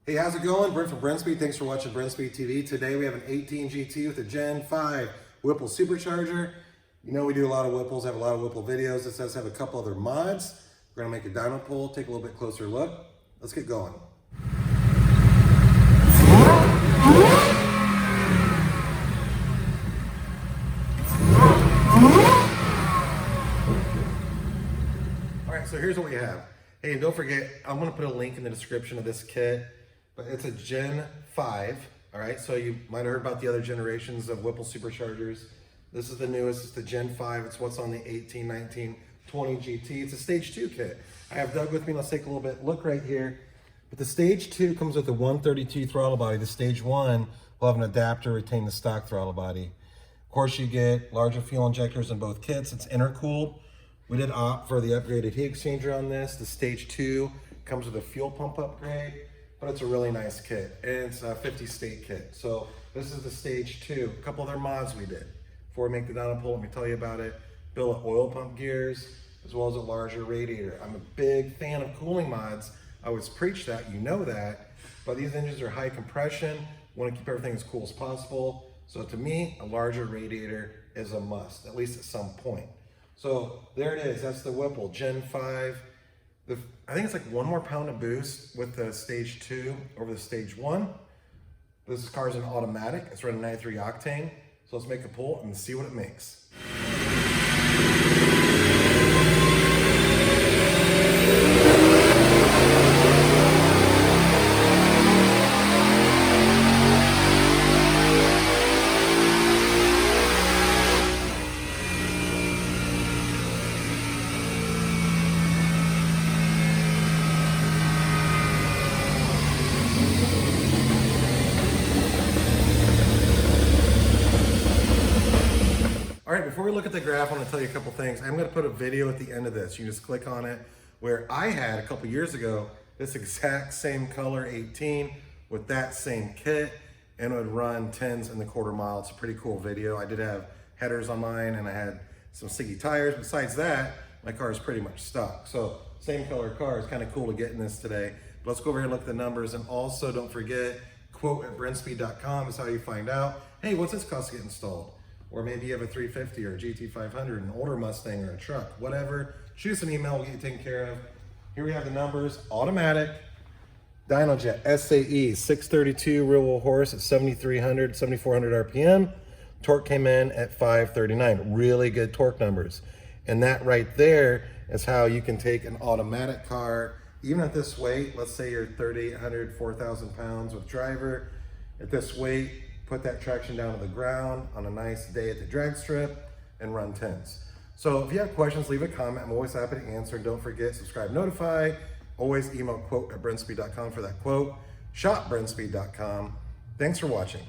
Hey, how's it going? Brent from BrentSpeed. Thanks for watching BrentSpeed TV. Today we have an 18 GT with a Gen 5 Whipple supercharger. You know we do a lot of Whipples, have a lot of Whipple videos. This does have a couple other mods. We're gonna make a dyno pull, take a little bit closer look. Let's get going. All right, so here's what we have. Hey, and don't forget, I'm gonna put a link in the description of this kit, but it's a Gen 5, all right? So you might have heard about the other generations of Whipple superchargers. This is the newest, it's the Gen 5. It's what's on the 18, 19, 20 GT. It's a Stage 2 kit. I have Doug with me, let's take a little bit, look right here. But the Stage 2 comes with a 132 throttle body. The Stage 1 will have an adapter, retain the stock throttle body. Of course, you get larger fuel injectors in both kits. It's intercooled. We did opt for the upgraded heat exchanger on this. The Stage 2 comes with a fuel pump upgrade, but it's a really nice kit. And it's a 50 state kit. So this is the Stage 2. A couple other mods we did. Before we make the dyno pull, let me tell you about it. Built oil pump gears, as well as a larger radiator. I'm a big fan of cooling mods. I always preach that, you know that. But these engines are high compression. Want to keep everything as cool as possible. So to me, a larger radiator is a must, at least at some point. So there it is, that's the Whipple Gen 5. I think it's like 1 more pound of boost with the Stage 2 over the Stage 1. This car's an automatic, it's running 93 octane. So let's make a pull and see what it makes. All right, before we look at the graph, I want to tell you a couple things. I'm going to put a video at the end of this. You just click on it, where I had a couple years ago this exact same color 18 with that same kit, and it would run 10s in the quarter mile. It's a pretty cool video. I did have headers on mine, and I had some sticky tires. Besides that, my car is pretty much stock. So same color car is kind of cool to get in this today. But let's go over here and look at the numbers. And also don't forget, quote at BrentSpeed.com is how you find out, hey, what's this cost to get installed? Or maybe you have a 350 or a GT500, an older Mustang or a truck, whatever. Shoot us an email, we'll get you taken care of. Here we have the numbers. Automatic, Dynojet SAE, 632 real wheel horse at 7,300, 7,400 RPM. Torque came in at 539. Really good torque numbers. And that right there is how you can take an automatic car, even at this weight, let's say you're 3,800, 4,000 pounds with driver, at this weight, put that traction down to the ground on a nice day at the drag strip and run 10s. So if you have questions, leave a comment. I'm always happy to answer. And don't forget, subscribe, notify. Always email quote at BrentSpeed.com for that quote. Shop BrentSpeed.com. Thanks for watching.